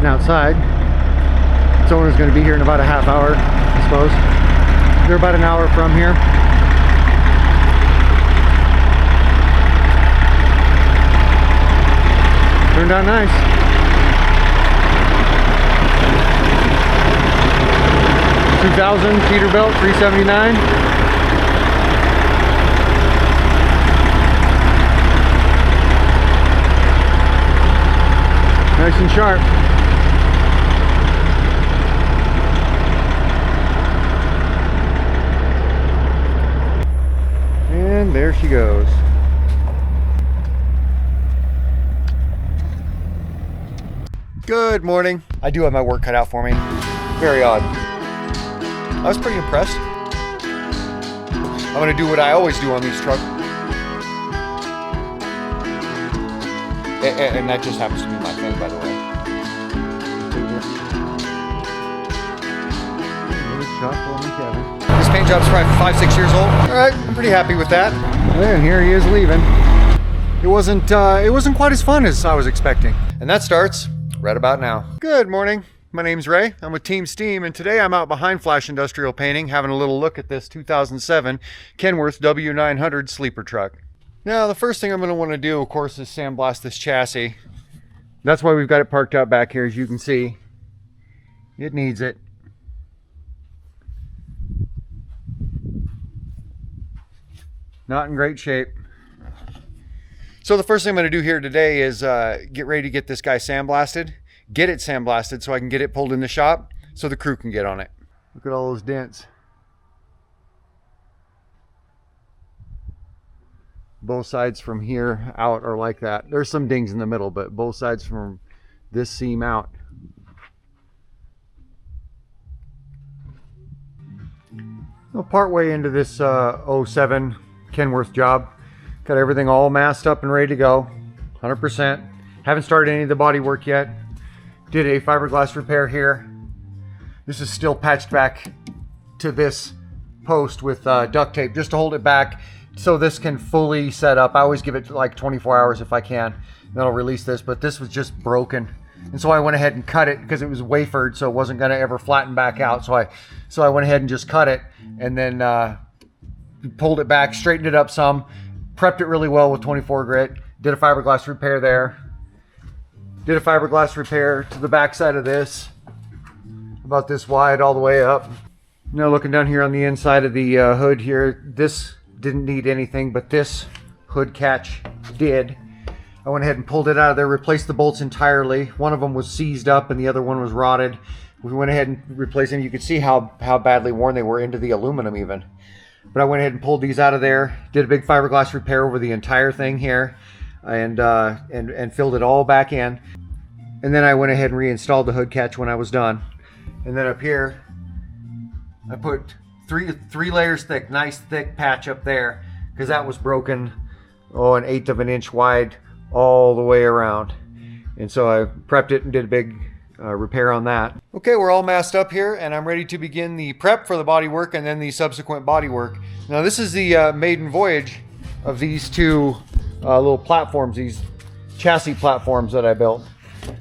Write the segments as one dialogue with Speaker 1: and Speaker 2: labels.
Speaker 1: sitting outside. Its owner's going to be here in about a half hour, I suppose. They're about an hour from here. Turned out nice. $2,000 Peterbilt 379. Nice and sharp. And there she goes. Good morning. I do have my work cut out for me. Very odd. I was pretty impressed. I'm gonna do what I always do on these trucks. And that just happens to be my thing, by the way. This paint job's probably 5-6 years old. All right, I'm pretty happy with that. And here he is leaving. It wasn't quite as fun as I was expecting. And that starts right about now. Good morning. My name's Ray. I'm with Team S.T.E.A.M. and today I'm out behind Flash Industrial Painting having a little look at this 2007 Kenworth W900 sleeper truck. Now, the first thing I'm going to want to do, of course, is sandblast this chassis. That's why we've got it parked out back here, as you can see. It needs it. Not in great shape. So the first thing I'm going to do here today is get ready to get this guy sandblasted. Get it sandblasted so I can get it pulled in the shop so the crew can get on it. Look at all those dents. Both sides from here out are like that. There's some dings in the middle, but both sides from this seam out. Well, partway into this 07 Kenworth job. Got everything all masked up and ready to go. 100%. Haven't started any of the body work yet. Did a fiberglass repair here. This is still patched back to this post with duct tape just to hold it back so this can fully set up. I always give it like 24 hours if I can. Then I'll release this, but this was just broken. And so I went ahead and cut it because it was wafered, so it wasn't gonna ever flatten back out. So I went ahead and just cut it and then pulled it back, straightened it up some, prepped it really well with 24 grit, did a fiberglass repair there. Did a fiberglass repair to the back side of this, about this wide all the way up. Now looking down here on the inside of the hood here, this didn't need anything, but this hood catch did. I went ahead and pulled it out of there, replaced the bolts entirely. One of them was seized up and the other one was rotted. We went ahead and replaced them. You could see how badly worn they were into the aluminum even. But I went ahead and pulled these out of there, did a big fiberglass repair over the entire thing here, and filled it all back in. And then I went ahead and reinstalled the hood catch when I was done. And then up here, I put three layers thick, nice thick patch up there, because that was broken, an 1/8 of an inch wide all the way around. And so I prepped it and did a big repair on that. Okay, we're all masked up here and I'm ready to begin the prep for the body work and then the subsequent body work. Now this is the maiden voyage of these two little platforms, these chassis platforms that I built.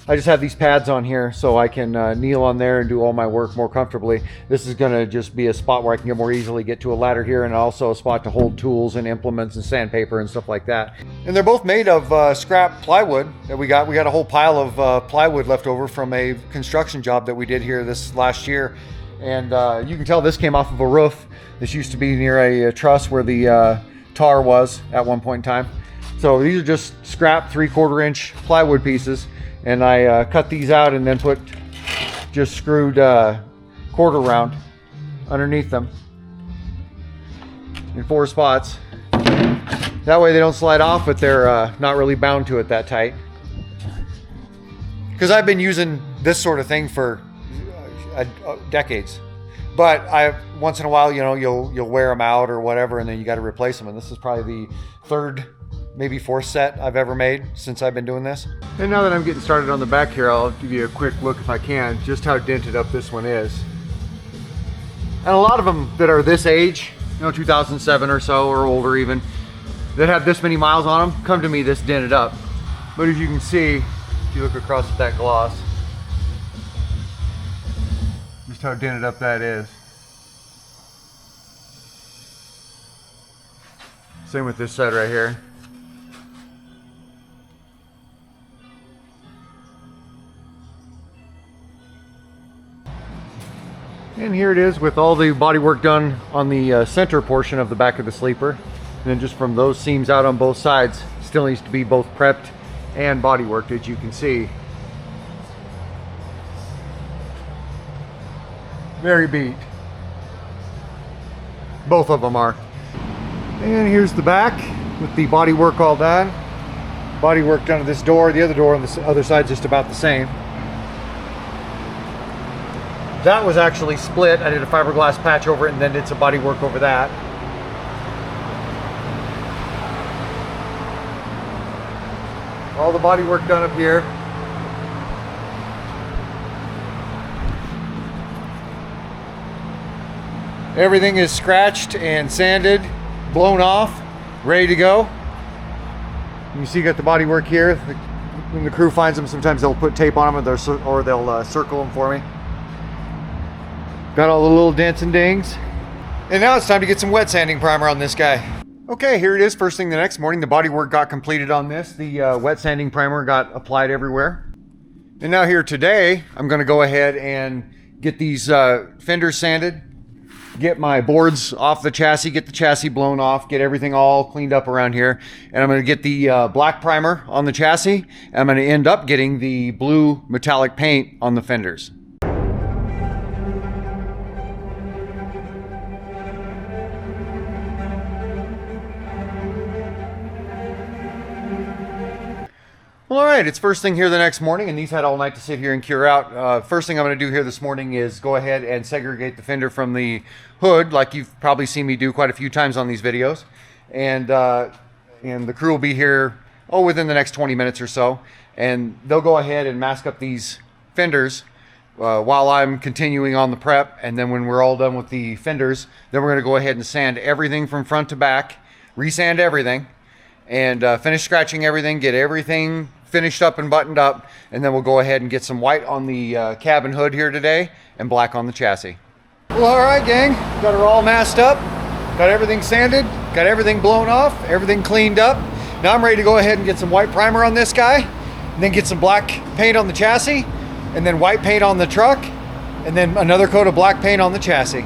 Speaker 1: I just have these pads on here so I can kneel on there and do all my work more comfortably. This is going to just be a spot where I can more easily get to a ladder here, and also a spot to hold tools and implements and sandpaper and stuff like that. And they're both made of scrap plywood that we got. We got a whole pile of plywood left over from a construction job that we did here this last year. And you can tell this came off of a roof. This used to be near a truss where the tar was at one point in time. So these are just scrap 3/4 inch plywood pieces. And I cut these out and then put just screwed quarter round underneath them in 4 spots. That way they don't slide off, but they're not really bound to it that tight. Because I've been using this sort of thing for decades. But once in a while, you know, you'll wear them out or whatever, and then you got to replace them. And this is probably the 3rd, maybe 4th set I've ever made since I've been doing this. And now that I'm getting started on the back here, I'll give you a quick look, if I can, just how dented up this one is. And a lot of them that are this age, you know, 2007 or so, or older even, that have this many miles on them, come to me this dented up. But as you can see, if you look across at that gloss, Just how dented up that is. Same with this side right here. And here it is with all the body work done on the center portion of the back of the sleeper. And then just from those seams out on both sides, still needs to be both prepped and body worked, as you can see. Very beat. Both of them are. And here's the back with the body work all done. Body work done to this door. The other door on the other side is just about the same. That was actually split. I did a fiberglass patch over it and then did some body work over that. All the body work done up here. Everything is scratched and sanded, blown off, ready to go. You see, you got the body work here. When the crew finds them, sometimes they'll put tape on them or they'll circle them for me. Got all the little dents and dings. And now it's time to get some wet sanding primer on this guy. Okay, here it is. First thing the next morning, the body work got completed on this. The wet sanding primer got applied everywhere. And now here today, I'm going to go ahead and get these fenders sanded, get my boards off the chassis, get the chassis blown off, get everything all cleaned up around here. And I'm going to get the black primer on the chassis. And I'm going to end up getting the blue metallic paint on the fenders. Well, all right, it's first thing here the next morning, and these had all night to sit here and cure out. First thing I'm going to do here this morning is go ahead and segregate the fender from the hood, like you've probably seen me do quite a few times on these videos. And the crew will be here, within the next 20 minutes or so. And they'll go ahead and mask up these fenders while I'm continuing on the prep. And then when we're all done with the fenders, then we're going to go ahead and sand everything from front to back, resand everything, and finish scratching everything, get everything finished up and buttoned up, and then we'll go ahead and get some white on the cabin hood here today and black on the chassis. Well, all right, gang, got her all masked up, got everything sanded, got everything blown off, everything cleaned up. Now I'm ready to go ahead and get some white primer on this guy, and then get some black paint on the chassis, and then white paint on the truck, and then another coat of black paint on the chassis.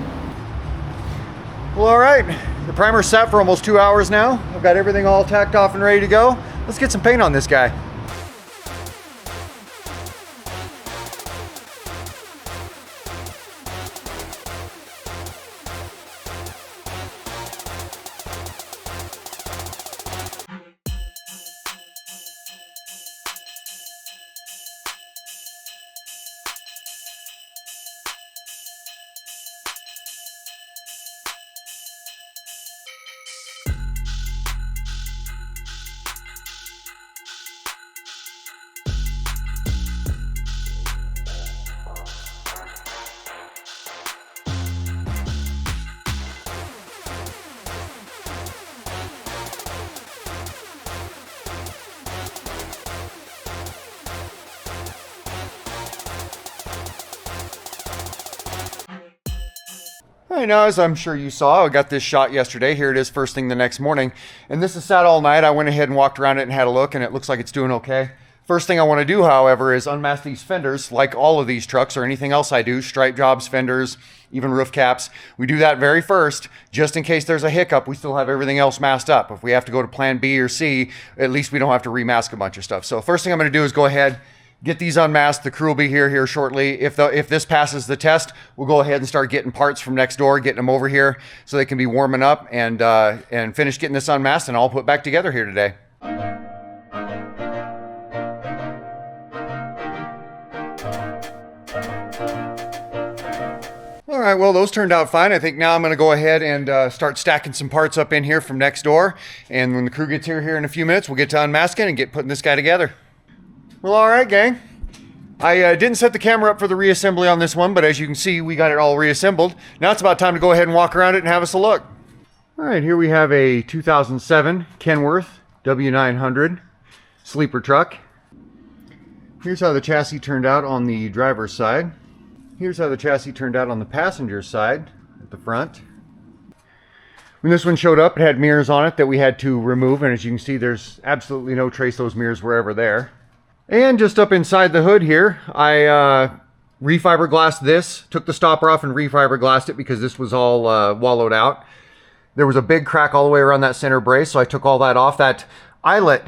Speaker 1: Well, all right, the primer's sat for almost 2 hours now. I've got everything all tacked off and ready to go. Let's get some paint on this guy. All right, now as I'm sure you saw, I got this shot yesterday. Here it is first thing the next morning. And this is sat all night. I went ahead and walked around it and had a look, and it looks like it's doing okay. First thing I want to do, however, is unmask these fenders, like all of these trucks or anything else I do, stripe jobs, fenders, even roof caps. We do that very first, just in case there's a hiccup. We still have everything else masked up. If we have to go to plan B or C, at least we don't have to remask a bunch of stuff. So first thing I'm going to do is go ahead, get these unmasked. The crew will be here shortly. If this passes the test, we'll go ahead and start getting parts from next door, getting them over here so they can be warming up and finish getting this unmasked and all put back together here today. All right, well, those turned out fine. I think now I'm going to go ahead and start stacking some parts up in here from next door. And when the crew gets here in a few minutes, we'll get to unmasking and get putting this guy together. Well, all right, gang. I didn't set the camera up for the reassembly on this one, but as you can see, we got it all reassembled. Now it's about time to go ahead and walk around it and have us a look. All right, here we have a 2007 Kenworth W900 sleeper truck. Here's how the chassis turned out on the driver's side. Here's how the chassis turned out on the passenger side at the front. When this one showed up, it had mirrors on it that we had to remove, and as you can see, there's absolutely no trace those mirrors were ever there. And just up inside the hood here, I refiberglassed this, took the stopper off and refiberglassed it because this was all wallowed out. There was a big crack all the way around that center brace, so I took all that off. That eyelet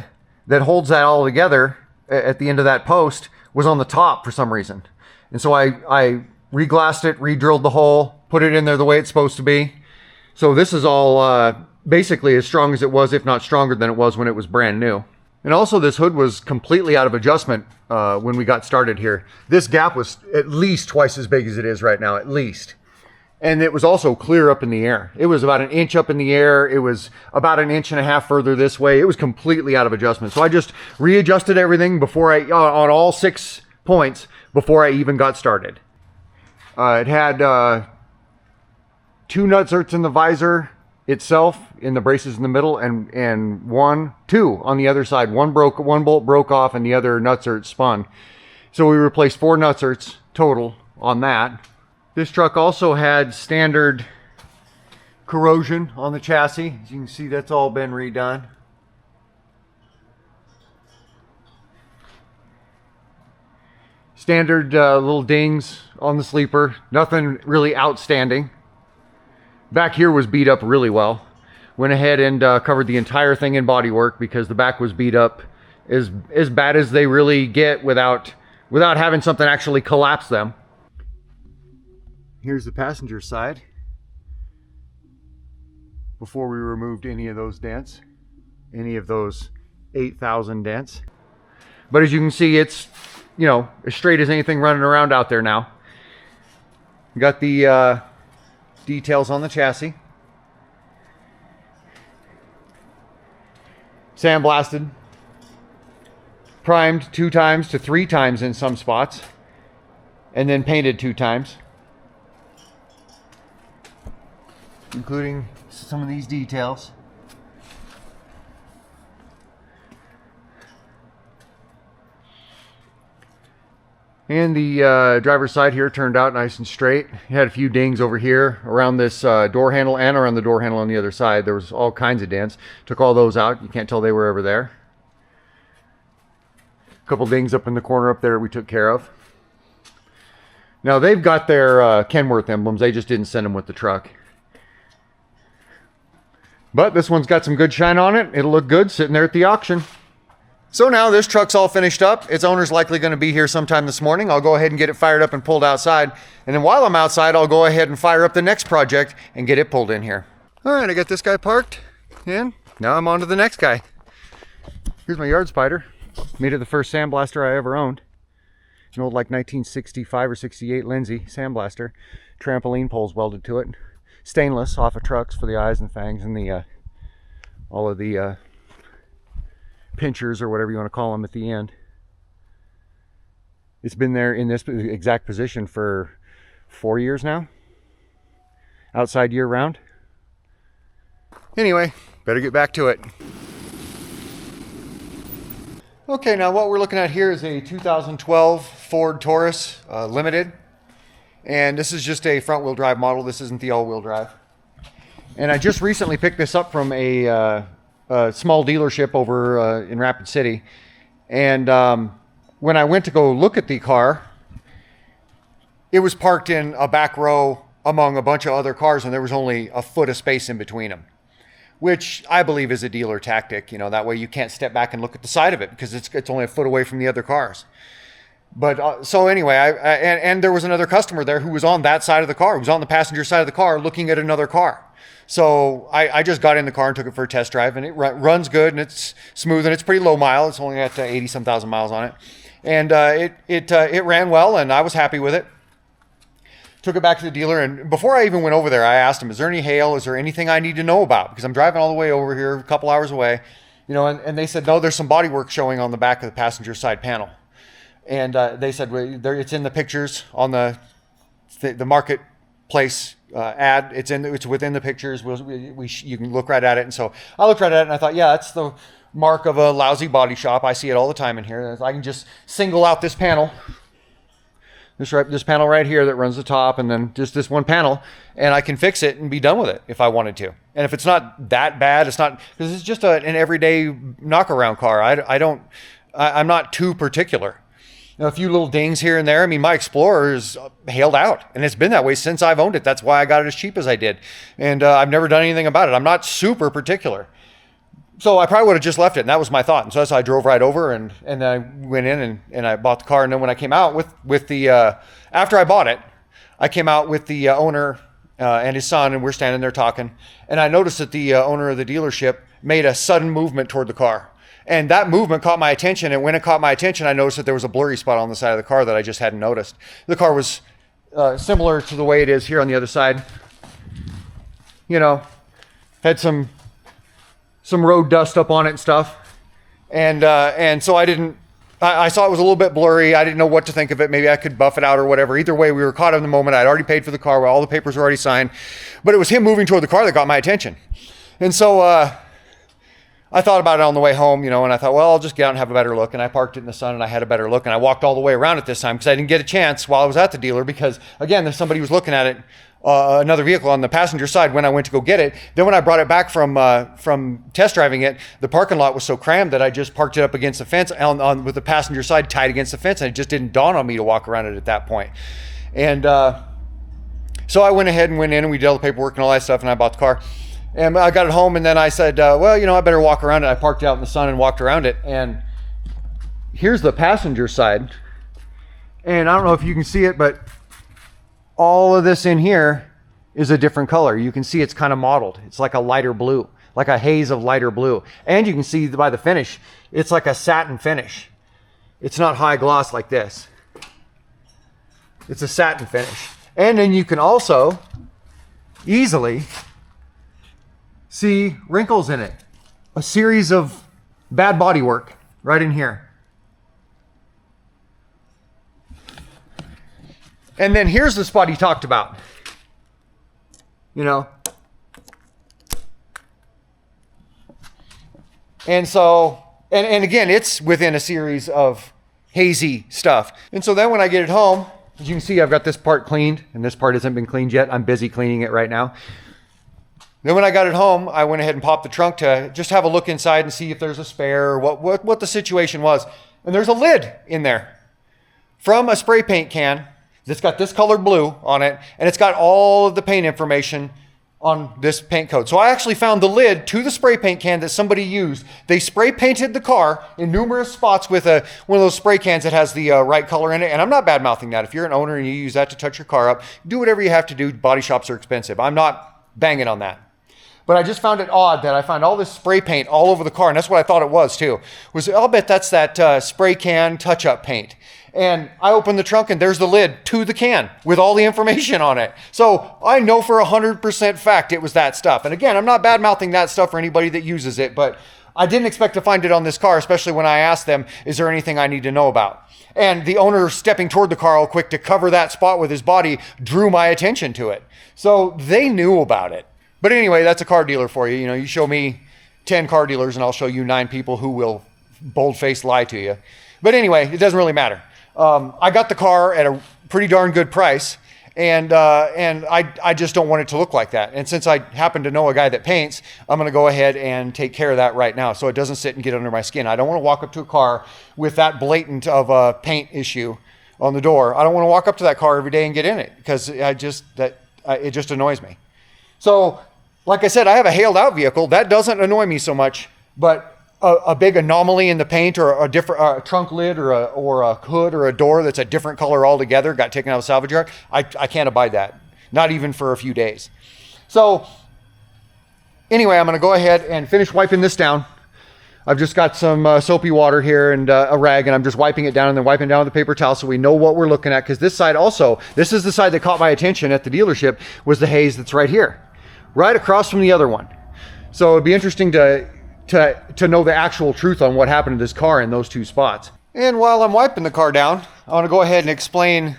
Speaker 1: that holds that all together at the end of that post was on the top for some reason. And so I re-glassed it, re-drilled the hole, put it in there the way it's supposed to be. So this is all basically as strong as it was, if not stronger than it was when it was brand new. And also this hood was completely out of adjustment when we got started here. This gap was at least twice as big as it is right now, at least. And it was also clear up in the air. It was about an inch up in the air. It was about an inch and a half further this way. It was completely out of adjustment. So I just readjusted everything before on all 6 points before I even got started. It had 2 nutserts in the visor itself, in the braces in the middle, and two on the other side. One bolt broke off and the other nutsert spun. So we replaced 4 nutserts total on that. This truck also had standard corrosion on the chassis. As you can see, that's all been redone. Standard little dings on the sleeper. Nothing really outstanding. Back here was beat up really well. Went ahead and covered the entire thing in bodywork because the back was beat up as bad as they really get without having something actually collapse them. Here's the passenger side before we removed any of those dents, any of those 8,000 dents. But as you can see, it's, you know, as straight as anything running around out there now. We got the details on the chassis. Sandblasted. Primed 2 times to 3 times in some spots. And then painted 2 times. Including some of these details. And the driver's side here turned out nice and straight. It had a few dings over here around this door handle and around the door handle on the other side. There was all kinds of dents. Took all those out. You can't tell they were ever there. A couple dings up in the corner up there we took care of. Now they've got their Kenworth emblems. They just didn't send them with the truck. But this one's got some good shine on it. It'll look good sitting there at the auction. So now this truck's all finished up. Its owner's likely going to be here sometime this morning. I'll go ahead and get it fired up and pulled outside. And then while I'm outside, I'll go ahead and fire up the next project and get it pulled in here. All right, I got this guy parked. And now I'm on to the next guy. Here's my yard spider. Made it the first sandblaster I ever owned. An old like 1965 or 68 Lindsay sandblaster. Trampoline poles welded to it. Stainless off of trucks for the eyes and fangs and the all of the pinchers or whatever you want to call them at the end. It's been there in this exact position for 4 years now. Outside year round. Anyway, better get back to it. Okay, now what we're looking at here is a 2012 Ford Taurus Limited. And this is just a front wheel drive model. This isn't the all wheel drive. And I just recently picked this up from a small dealership over in Rapid City. And when I went to go look at the car, it was parked in a back row among a bunch of other cars, and there was only a foot of space in between them, which I believe is a dealer tactic. You know, that way you can't step back and look at the side of it because it's only a foot away from the other cars. But so anyway, and there was another customer there who was on that side of the car, who was on the passenger side of the car looking at another car. So I just got in the car and took it for a test drive, and it runs good and it's smooth and it's pretty low mile. It's only got 80 some thousand miles on it, and it ran well and I was happy with it. Took it back to the dealer, and before I even went over there, I asked him, "Is there any hail? Is there anything I need to know about?" Because I'm driving all the way over here, a couple hours away, you know. And they said, "No, there's some bodywork showing on the back of the passenger side panel." And they said, well, it's in the pictures on the marketplace ad. It's within the pictures. You can look right at it. And so I looked right at it and I thought, yeah, that's the mark of a lousy body shop. I see it all the time in here. I can just single out this panel. This panel right here that runs the top, and then just this one panel, and I can fix it and be done with it if I wanted to. And if it's not that bad, it's not, because it's just an everyday knock-around car. I'm not too particular. A few little dings here and there. I mean, my Explorer is hailed out, and it's been that way since I've owned it. That's why I got it as cheap as I did. And I've never done anything about it. I'm not super particular. So I probably would have just left it, and that was my thought. And so that's how I drove right over, and I went in and I bought the car. And then when I came out with the, after I bought it, I came out with the owner and his son, and we're standing there talking. And I noticed that the owner of the dealership made a sudden movement toward the car. And that movement caught my attention. And when it caught my attention, I noticed that there was a blurry spot on the side of the car that I just hadn't noticed. The car was similar to the way it is here on the other side. You know, had some road dust up on it and stuff. And so I saw it was a little bit blurry. I didn't know what to think of it. Maybe I could buff it out or whatever. Either way, we were caught in the moment. I'd already paid for the car. Where all the papers were already signed. But it was him moving toward the car that got my attention. And so I thought about it on the way home, you know, and I thought, well, I'll just get out and have a better look. And I parked it in the sun and I had a better look. And I walked all the way around it this time because I didn't get a chance while I was at the dealer because, again, there's somebody who was looking at it, another vehicle on the passenger side when I went to go get it. Then when I brought it back from test driving it, the parking lot was so crammed that I just parked it up against the fence with the passenger side tied against the fence. And it just didn't dawn on me to walk around it at that point. And so I went ahead and went in and we did all the paperwork and all that stuff and I bought the car. And I got it home and then I said, well, you know, I better walk around it. I parked it out in the sun and walked around it. And here's the passenger side. And I don't know if you can see it, but all of this in here is a different color. You can see it's kind of mottled. It's like a lighter blue, like a haze of lighter blue. And you can see by the finish, it's like a satin finish. It's not high gloss like this. It's a satin finish. And then you can also easily see wrinkles in it. A series of bad bodywork right in here. And then here's the spot he talked about. You know. And so, and again, it's within a series of hazy stuff. And so then when I get it home, as you can see, I've got this part cleaned, and this part hasn't been cleaned yet. I'm busy cleaning it right now. Then when I got it home, I went ahead and popped the trunk to just have a look inside and see if there's a spare or what the situation was. And there's a lid in there from a spray paint can that's got this colored blue on it, and it's got all of the paint information on this paint code. So I actually found the lid to the spray paint can that somebody used. They spray painted the car in numerous spots with one of those spray cans that has the right color in it. And I'm not bad mouthing that. If you're an owner and you use that to touch your car up, do whatever you have to do. Body shops are expensive. I'm not banging on that. But I just found it odd that I found all this spray paint all over the car. And that's what I thought it was too. I'll bet that's that spray can touch-up paint. And I opened the trunk and there's the lid to the can with all the information on it. So I know for 100% fact it was that stuff. And again, I'm not bad-mouthing that stuff for anybody that uses it, but I didn't expect to find it on this car, especially when I asked them, is there anything I need to know about? And the owner stepping toward the car all quick to cover that spot with his body drew my attention to it. So they knew about it. But anyway, that's a car dealer for you. You know, you show me 10 car dealers and I'll show you 9 people who will bold-faced lie to you. But anyway, it doesn't really matter. I got the car at a pretty darn good price, and I just don't want it to look like that. And since I happen to know a guy that paints, I'm going to go ahead and take care of that right now so it doesn't sit and get under my skin. I don't want to walk up to a car with that blatant of a paint issue on the door. I don't want to walk up to that car every day and get in it because it just annoys me. So, like I said, I have a hailed out vehicle. That doesn't annoy me so much, but a big anomaly in the paint or a different trunk lid or a hood or a door that's a different color altogether got taken out of the salvage yard, I can't abide that. Not even for a few days. So anyway, I'm going to go ahead and finish wiping this down. I've just got some soapy water here and a rag, and I'm just wiping it down and then wiping it down with a paper towel so we know what we're looking at. Because this side also, this is the side that caught my attention at the dealership, was the haze that's right here, right across from the other one. So it'd be interesting to know the actual truth on what happened to this car in those 2 spots. And while I'm wiping the car down, I want to go ahead and explain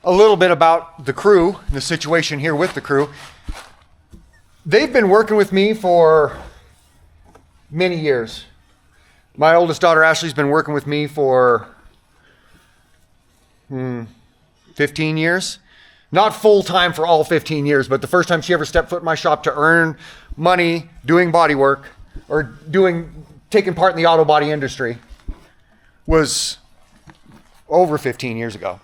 Speaker 1: a little bit about the crew, the situation here with the crew. They've been working with me for many years. My oldest daughter, Ashley's been working with me for 15 years. Not full time for all 15 years, but the first time she ever stepped foot in my shop to earn money doing body work or taking part in the auto body industry was over 15 years ago.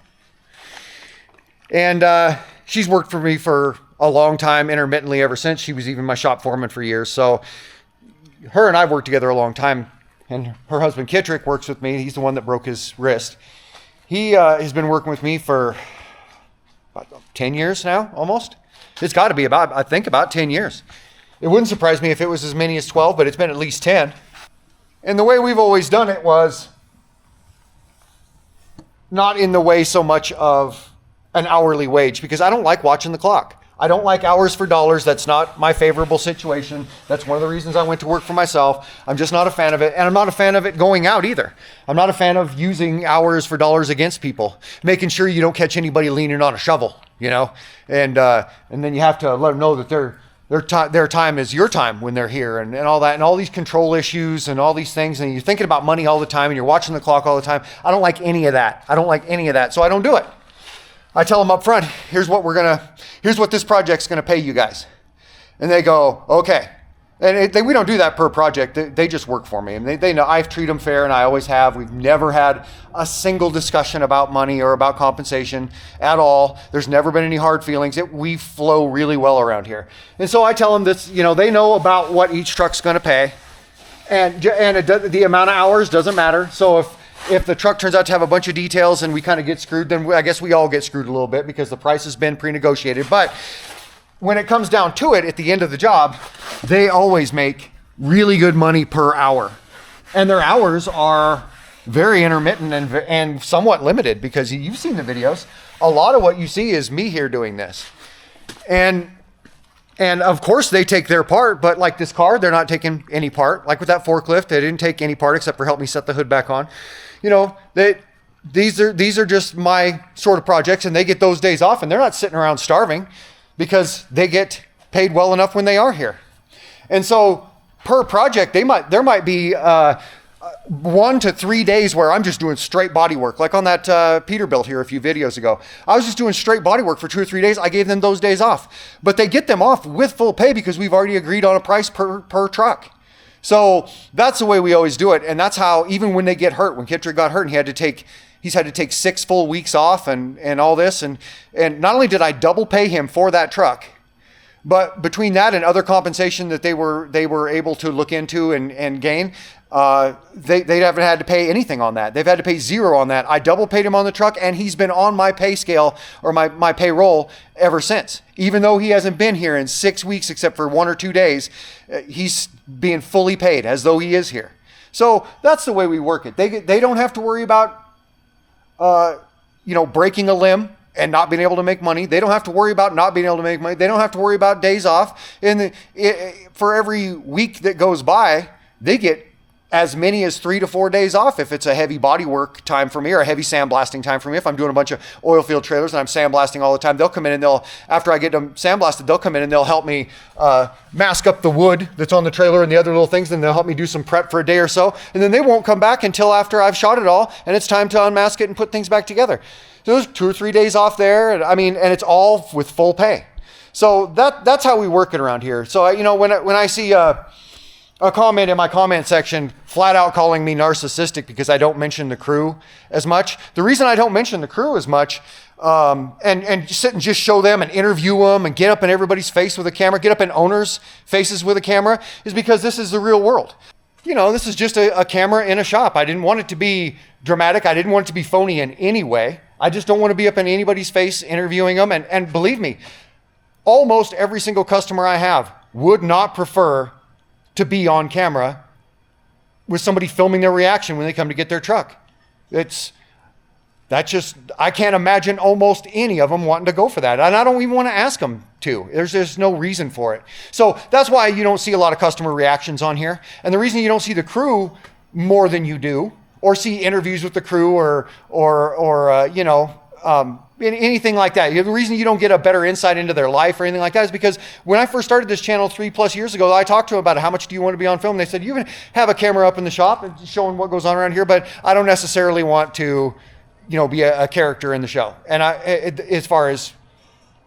Speaker 1: And she's worked for me for a long time, intermittently ever since. She was even my shop foreman for years. So her and I've worked together a long time. And her husband, Kittrick, works with me. He's the one that broke his wrist. He has been working with me for about 10 years now, almost. It's got to be about 10 years. It wouldn't surprise me if it was as many as 12, but it's been at least 10. And the way we've always done it was not in the way so much of an hourly wage, because I don't like watching the clock. I don't like hours for dollars. That's not my favorable situation. That's one of the reasons I went to work for myself. I'm just not a fan of it. And I'm not a fan of it going out either. I'm not a fan of using hours for dollars against people, making sure you don't catch anybody leaning on a shovel, you know, and then you have to let them know that their time is your time when they're here and all that, and all these control issues and all these things. And you're thinking about money all the time and you're watching the clock all the time. I don't like any of that. So I don't do it. I tell them up front, here's what this project's gonna pay you guys. And they go, okay. And we don't do that per project. They just work for me. And they know I treat them fair, and I always have. We've never had a single discussion about money or about compensation at all. There's never been any hard feelings. We flow really well around here. And so I tell them this, you know, they know about what each truck's gonna pay. And the amount of hours doesn't matter. So if the truck turns out to have a bunch of details and we kind of get screwed, then I guess we all get screwed a little bit because the price has been pre-negotiated. But when it comes down to it, at the end of the job, they always make really good money per hour. And their hours are very intermittent and somewhat limited, because you've seen the videos. A lot of what you see is me here doing this. And of course they take their part, but like this car, they're not taking any part. Like with that forklift, they didn't take any part except for help me set the hood back on. You know, these are just my sort of projects, and they get those days off, and they're not sitting around starving because they get paid well enough when they are here. And so per project, there might be 1 to 3 days where I'm just doing straight body work. Like on that Peterbilt here a few videos ago, I was just doing straight body work for 2 or 3 days. I gave them those days off, but they get them off with full pay because we've already agreed on a price per truck. So that's the way we always do it. And that's how, even when they get hurt, when Kittrick got hurt and he's had to take 6 full weeks off and all this. And not only did I double pay him for that truck, but between that and other compensation that they were able to look into and gain, they haven't had to pay anything on that. They've had to pay zero on that. I double paid him on the truck, and he's been on my pay scale or my payroll ever since. Even though he hasn't been here in 6 weeks except for 1 or 2 days, he's being fully paid as though he is here. So that's the way we work it. They don't have to worry about breaking a limb and not being able to make money. They don't have to worry about not being able to make money. They don't have to worry about days off. For every week that goes by, they get as many as 3 to 4 days off if it's a heavy body work time for me or a heavy sandblasting time for me. If I'm doing a bunch of oil field trailers and I'm sandblasting all the time, they'll come in and after I get them sandblasted, they'll come in and they'll help me mask up the wood that's on the trailer and the other little things, and they'll help me do some prep for a day or so. And then they won't come back until after I've shot it all and it's time to unmask it and put things back together. So there's 2 or 3 days off there. And it's all with full pay. So that's how we work it around here. So, when I see a comment in my comment section flat out calling me narcissistic because I don't mention the crew as much. The reason I don't mention the crew as much and sit and just show them and interview them and get up in everybody's face with a camera, get up in owners' faces with a camera, is because this is the real world. This is just a camera in a shop. I didn't want it to be dramatic. I didn't want it to be phony in any way. I just don't want to be up in anybody's face interviewing them. And believe me, almost every single customer I have would not prefer to be on camera with somebody filming their reaction when they come to get their truck. I can't imagine almost any of them wanting to go for that. And I don't even want to ask them to. There's just no reason for it. So that's why you don't see a lot of customer reactions on here. And the reason you don't see the crew more than you do, or see interviews with the crew or anything like that. The reason you don't get a better insight into their life or anything like that is because when I first started this channel 3+ years ago, I talked to them about how much do you want to be on film. And they said, you can have a camera up in the shop and showing what goes on around here, but I don't necessarily want to, you know, be a character in the show. And as far as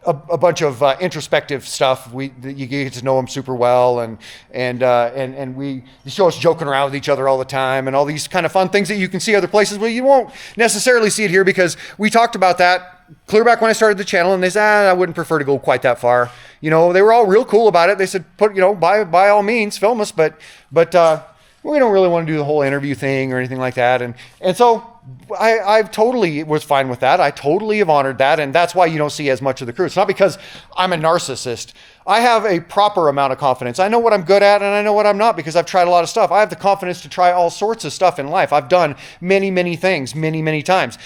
Speaker 1: a bunch of introspective stuff, you get to know them super well, and we show us joking around with each other all the time, and all these kind of fun things that you can see other places. Well, you won't necessarily see it here because we talked about that clear back when I started the channel, and they said, I wouldn't prefer to go quite that far. You know, they were all real cool about it. They said, by all means, film us, but we don't really want to do the whole interview thing or anything like that. And so I totally was fine with that. I totally have honored that. And that's why you don't see as much of the crew. It's not because I'm a narcissist. I have a proper amount of confidence. I know what I'm good at and I know what I'm not because I've tried a lot of stuff. I have the confidence to try all sorts of stuff in life. I've done many, many things, many, many times.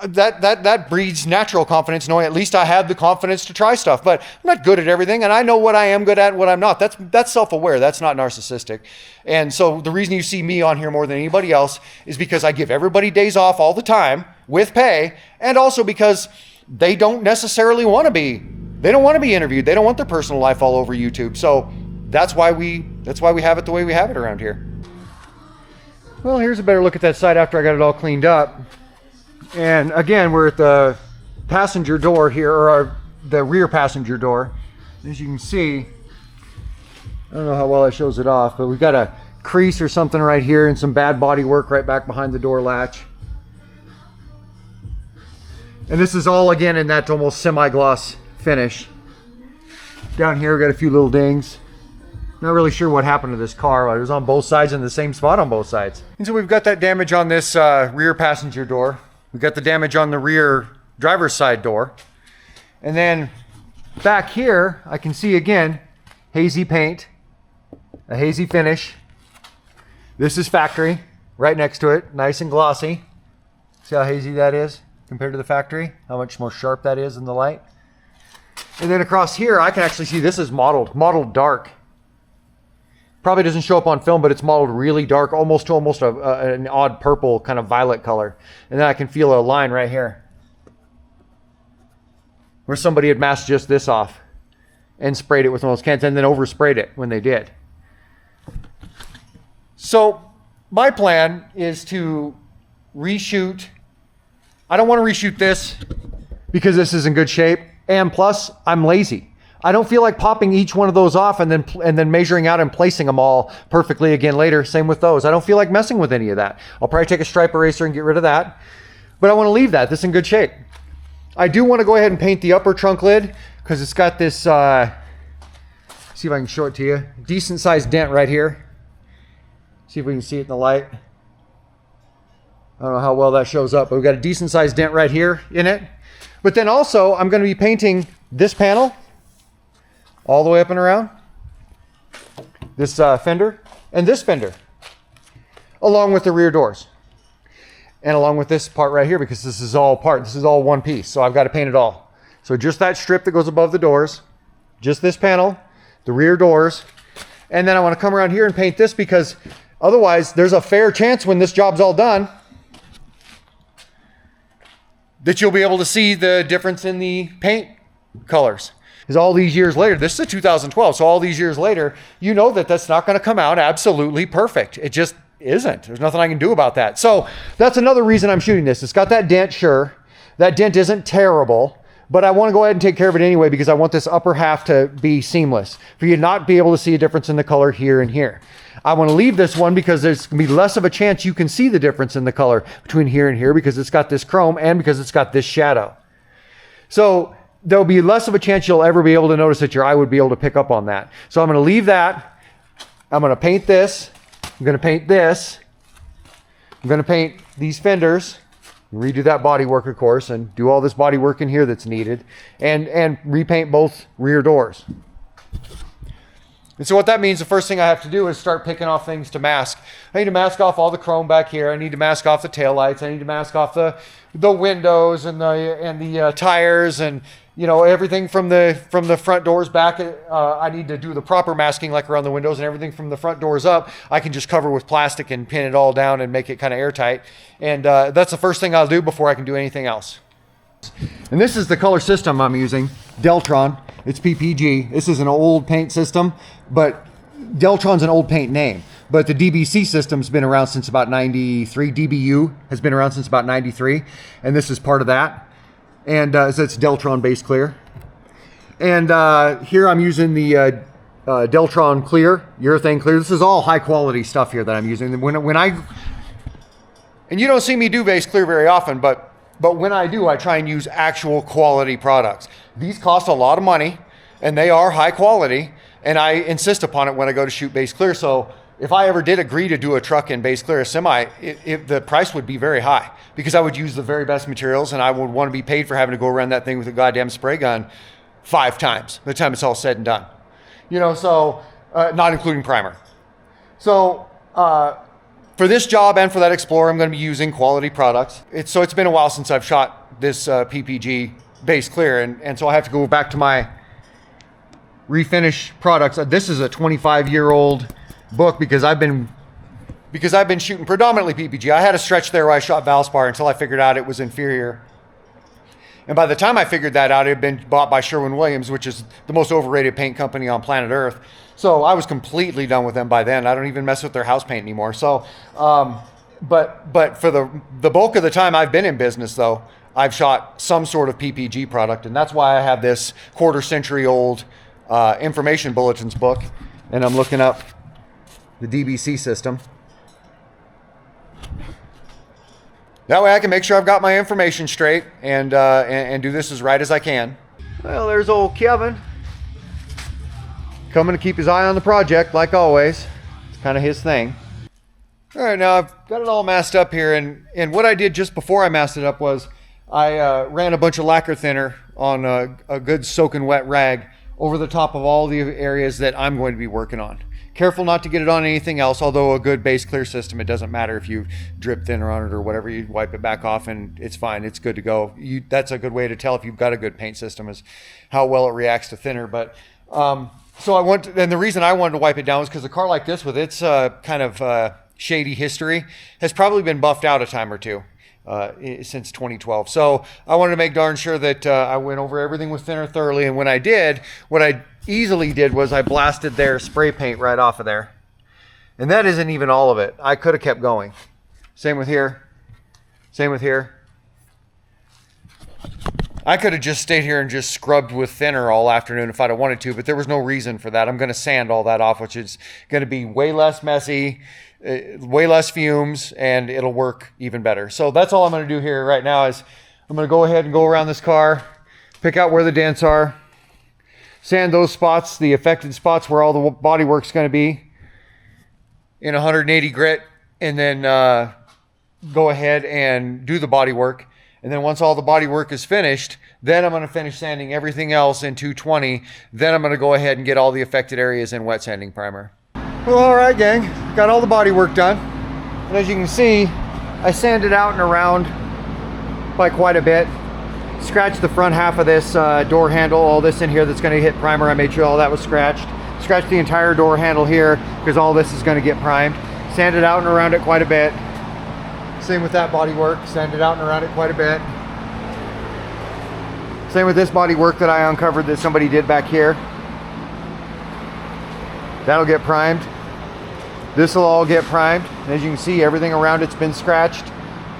Speaker 1: That breeds natural confidence, knowing at least I have the confidence to try stuff, but I'm not good at everything, and I know what I am good at and what I'm not. That's self-aware. That's not narcissistic. And so the reason you see me on here more than anybody else is because I give everybody days off all the time with pay, and also because they don't necessarily want to be. They don't want to be interviewed. They don't want their personal life all over YouTube. So that's why we have it the way we have it around here. Well, here's a better look at that side after I got it all cleaned up. And again, we're at the passenger door here, or the rear passenger door. As you can see, I don't know how well that shows it off, but we've got a crease or something right here and some bad body work right back behind the door latch. And this is all, again, in that almost semi-gloss finish. Down here, we've got a few little dings. Not really sure what happened to this car. It was on both sides in the same spot on both sides. And so we've got that damage on this rear passenger door. We've got the damage on the rear driver's side door. And then back here, I can see again, hazy paint, a hazy finish. This is factory, right next to it, nice and glossy. See how hazy that is compared to the factory? How much more sharp that is in the light. And then across here, I can actually see this is modeled dark. Probably doesn't show up on film, but it's modeled really dark, almost an odd purple, kind of violet color. And then I can feel a line right here where somebody had masked just this off and sprayed it with one of those cans and then oversprayed it when they did. So my plan is to reshoot. I don't want to reshoot this because this is in good shape. And plus, I'm lazy. I don't feel like popping each one of those off and then measuring out and placing them all perfectly again later. Same with those. I don't feel like messing with any of that. I'll probably take a stripe eraser and get rid of that. But I want to leave that. This is in good shape. I do want to go ahead and paint the upper trunk lid because it's got this, see if I can show it to you, decent sized dent right here. See if we can see it in the light. I don't know how well that shows up, but we've got a decent sized dent right here in it. But then also, I'm going to be painting this panel all the way up and around, this fender and this fender, along with the rear doors and along with this part right here, because this is all one piece. So I've got to paint it all. So just that strip that goes above the doors, just this panel, the rear doors, and then I want to come around here and paint this because otherwise there's a fair chance when this job's all done that you'll be able to see the difference in the paint colors. Because all these years later, this is a 2012, so all these years later, you know that that's not going to come out absolutely perfect. It just isn't. There's nothing I can do about that. So that's another reason I'm shooting this. It's got that dent, sure. That dent isn't terrible, but I want to go ahead and take care of it anyway because I want this upper half to be seamless, for you to not be able to see a difference in the color here and here. I want to leave this one because there's going to be less of a chance you can see the difference in the color between here and here because it's got this chrome and because it's got this shadow. So there'll be less of a chance you'll ever be able to notice that your eye would be able to pick up on that. So I'm going to leave that. I'm going to paint this. I'm going to paint this. I'm going to paint these fenders, redo that bodywork, of course, and do all this bodywork in here that's needed, and repaint both rear doors. And so what that means, the first thing I have to do is start picking off things to mask. I need to mask off all the chrome back here. I need to mask off the taillights. I need to mask off the windows and the tires and, you know, everything from the front doors back. I need to do the proper masking like around the windows, and everything from the front doors up I can just cover with plastic and pin it all down and make it kind of airtight. And that's the first thing I'll do before I can do anything else. And this is the color system I'm using, Deltron. It's PPG. This is an old paint system, but Deltron's an old paint name. But the DBC system's been around since about 93. DBU has been around since about 93. And this is part of that. And so it's Deltron base clear. And here I'm using the Deltron clear, urethane clear. This is all high quality stuff here that I'm using. And you don't see me do base clear very often, but when I do, I try and use actual quality products. These cost a lot of money, and they are high quality, and I insist upon it when I go to shoot base clear. So if I ever did agree to do a truck in base clear, a semi, the price would be very high because I would use the very best materials, and I would want to be paid for having to go around that thing with a goddamn spray gun 5 times by the time it's all said and done. You know, so not including primer. So for this job and for that Explorer, I'm going to be using quality products. It's been a while since I've shot this PPG base clear, and so I have to go back to my refinish products. This is a 25-year-old book because I've been shooting predominantly PPG. I had a stretch there where I shot Valspar until I figured out it was inferior. And by the time I figured that out, it had been bought by Sherwin-Williams, which is the most overrated paint company on planet Earth. So I was completely done with them by then. I don't even mess with their house paint anymore. So, but for the bulk of the time I've been in business, though, I've shot some sort of PPG product, and that's why I have this quarter-century-old information bulletins book, and I'm looking up the DBC system. That way I can make sure I've got my information straight and do this as right as I can. Well, there's old Kevin coming to keep his eye on the project, like always. It's kind of his thing. All right, now I've got it all masked up here, and what I did just before I masked it up was I ran a bunch of lacquer thinner on a good soaking wet rag over the top of all the areas that I'm going to be working on. Careful not to get it on anything else, although a good base clear system, it doesn't matter if you drip thinner on it or whatever, you wipe it back off and it's fine, it's good to go. That's a good way to tell if you've got a good paint system is how well it reacts to thinner. But and the reason I wanted to wipe it down was because a car like this with its kind of shady history has probably been buffed out a time or two since 2012. So I wanted to make darn sure that I went over everything with thinner thoroughly, and when I did, what I easily did was I blasted their spray paint right off of there. And that isn't even all of it. I could have kept going. Same with here. Same with here. I could have just stayed here and just scrubbed with thinner all afternoon if I'd have wanted to, but there was no reason for that. I'm going to sand all that off, which is going to be way less messy, way less fumes, and it'll work even better. So that's all I'm going to do here right now is I'm going to go ahead and go around this car, pick out where the dents are, sand those spots, the affected spots where all the bodywork's going to be in 180 grit, and then go ahead and do the bodywork. And then once all the bodywork is finished, then I'm going to finish sanding everything else in 220. Then I'm going to go ahead and get all the affected areas in wet sanding primer. Well, all right, gang, got all the bodywork done. And as you can see, I sanded out and around by quite a bit. Scratched the front half of this door handle, all this in here that's going to hit primer. I made sure all that was scratched. Scratched the entire door handle here because all this is going to get primed. Sanded out and around it quite a bit. Same with that bodywork, sanded out and around it quite a bit. Same with this bodywork that I uncovered that somebody did back here. That'll get primed. This will all get primed. And as you can see, everything around it's been scratched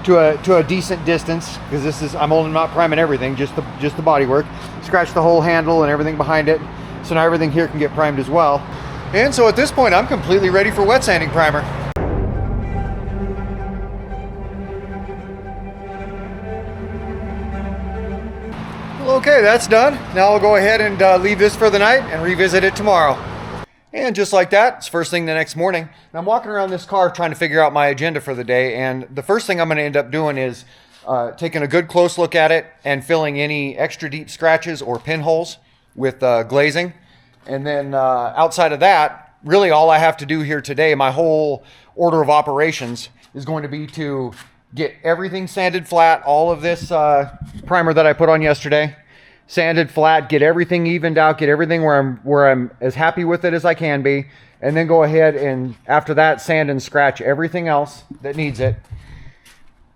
Speaker 1: to a decent distance because I'm only not priming everything, just the bodywork. Scratched the whole handle and everything behind it. So now everything here can get primed as well. And so at this point, I'm completely ready for wet sanding primer. Okay, that's done. Now I'll go ahead and leave this for the night and revisit it tomorrow. And just like that, it's first thing the next morning. And I'm walking around this car trying to figure out my agenda for the day. And the first thing I'm going to end up doing is taking a good close look at it and filling any extra deep scratches or pinholes with glazing. And then outside of that, really all I have to do here today, my whole order of operations is going to be to get everything sanded flat, all of this primer that I put on yesterday, sanded flat, get everything evened out, get everything where I'm as happy with it as I can be, and then go ahead and after that sand and scratch everything else that needs it.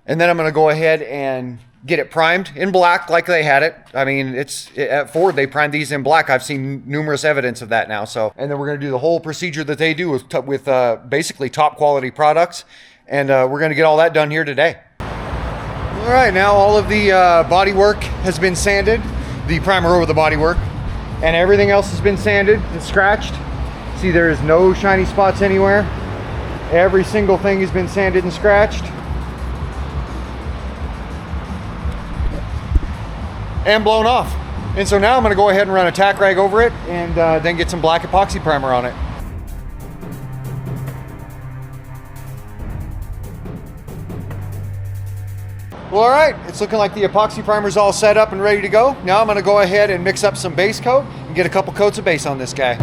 Speaker 1: And then I'm going to go ahead and get it primed in black like they had it. I mean, at Ford, they primed these in black. I've seen numerous evidence of that now. So, and then we're going to do the whole procedure that they do with basically top quality products. And we're going to get all that done here today. All right, now all of the bodywork has been sanded, the primer over the bodywork, and everything else has been sanded and scratched. See, there is no shiny spots anywhere. Every single thing has been sanded and scratched. And blown off. And so now I'm gonna go ahead and run a tack rag over it and then get some black epoxy primer on it. Well, all right, it's looking like the epoxy primer's all set up and ready to go. Now I'm gonna go ahead and mix up some base coat and get a couple coats of base on this guy.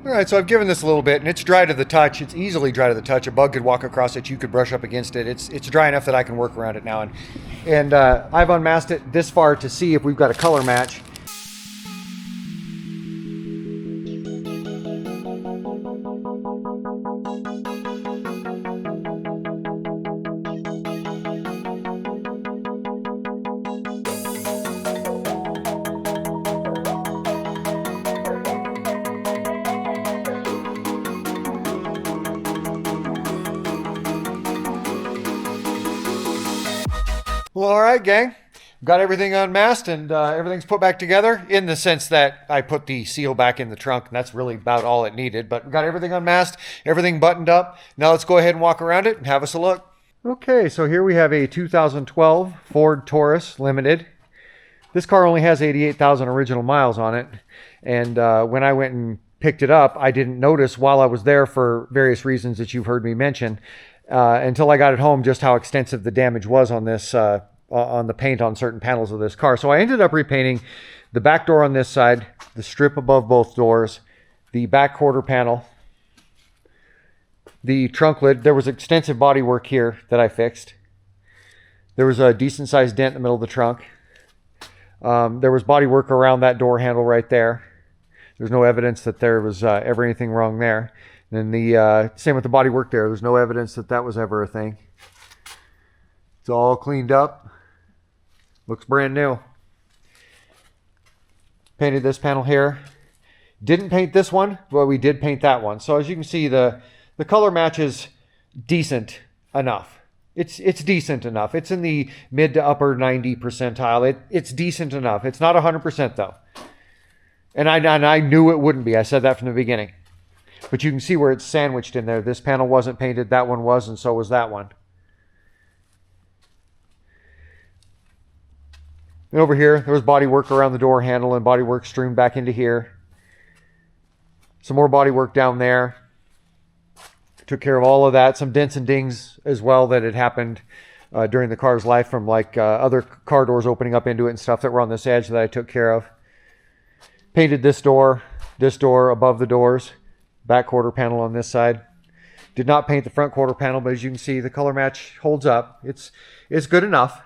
Speaker 1: All right, so I've given this a little bit and it's dry to the touch. It's easily dry to the touch. A bug could walk across it, you could brush up against it. It's dry enough that I can work around it now. And I've unmasked it this far to see if we've got a color match. Well, all right, gang. Got everything unmasked and everything's put back together in the sense that I put the seal back in the trunk, and that's really about all it needed. But we got everything unmasked, everything buttoned up. Now let's go ahead and walk around it and have us a look. Okay, so here we have a 2012 Ford Taurus Limited. This car only has 88,000 original miles on it. And when I went and picked it up, I didn't notice while I was there for various reasons that you've heard me mention until I got it home just how extensive the damage was on this on the paint on certain panels of this car. So I ended up repainting the back door on this side, the strip above both doors, the back quarter panel, the trunk lid. There was extensive body work here that I fixed. There was a decent sized dent in the middle of the trunk. There was body work around that door handle right there. There's no evidence that there was ever anything wrong there. And the same with the body work there. There's no evidence that that was ever a thing. It's all cleaned up. Looks brand new. Painted this panel here. Didn't paint this one, but we did paint that one. So as you can see, the color match is decent enough. It's decent enough. It's in the mid to upper 90 percentile. It's decent enough. It's not 100% though. And I knew it wouldn't be. I said that from the beginning. But you can see where it's sandwiched in there. This panel wasn't painted. That one was, and so was that one. And over here, there was body work around the door handle and body work streamed back into here. Some more body work down there. Took care of all of that. Some dents and dings as well that had happened during the car's life from like other car doors opening up into it and stuff that were on this edge that I took care of. Painted this door above the doors. Back quarter panel on this side. Did not paint the front quarter panel, but as you can see, the color match holds up. It's good enough.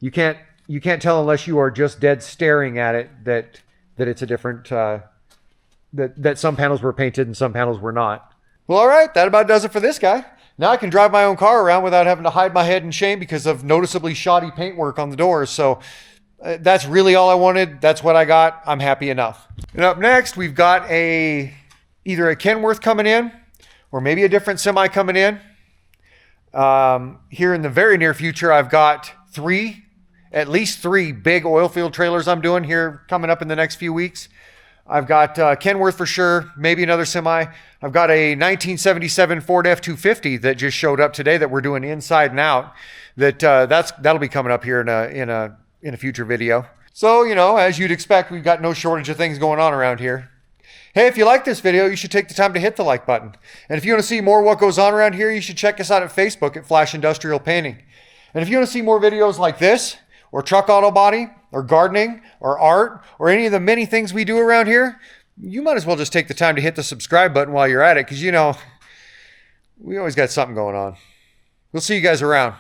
Speaker 1: You can't tell unless you are just dead staring at it that it's a different that some panels were painted and some panels were not. Well, all right, that about does it for this guy. Now I can drive my own car around without having to hide my head in shame because of noticeably shoddy paintwork on the doors. So that's really all I wanted. That's what I got. I'm happy enough. And up next, we've got either a Kenworth coming in or maybe a different semi coming in. Here in the very near future, I've got at least three big oil field trailers I'm doing here coming up in the next few weeks. I've got Kenworth for sure, maybe another semi. I've got a 1977 Ford F-250 that just showed up today that we're doing inside and out. That'll be coming up here in a future video. So, you know, as you'd expect, we've got no shortage of things going on around here. Hey, if you like this video, you should take the time to hit the like button. And if you want to see more of what goes on around here, you should check us out at Facebook at Flash Industrial Painting. And if you want to see more videos like this, or truck auto body, or gardening, or art, or any of the many things we do around here, you might as well just take the time to hit the subscribe button while you're at it, because, you know, We always got something going on. We'll see you guys around.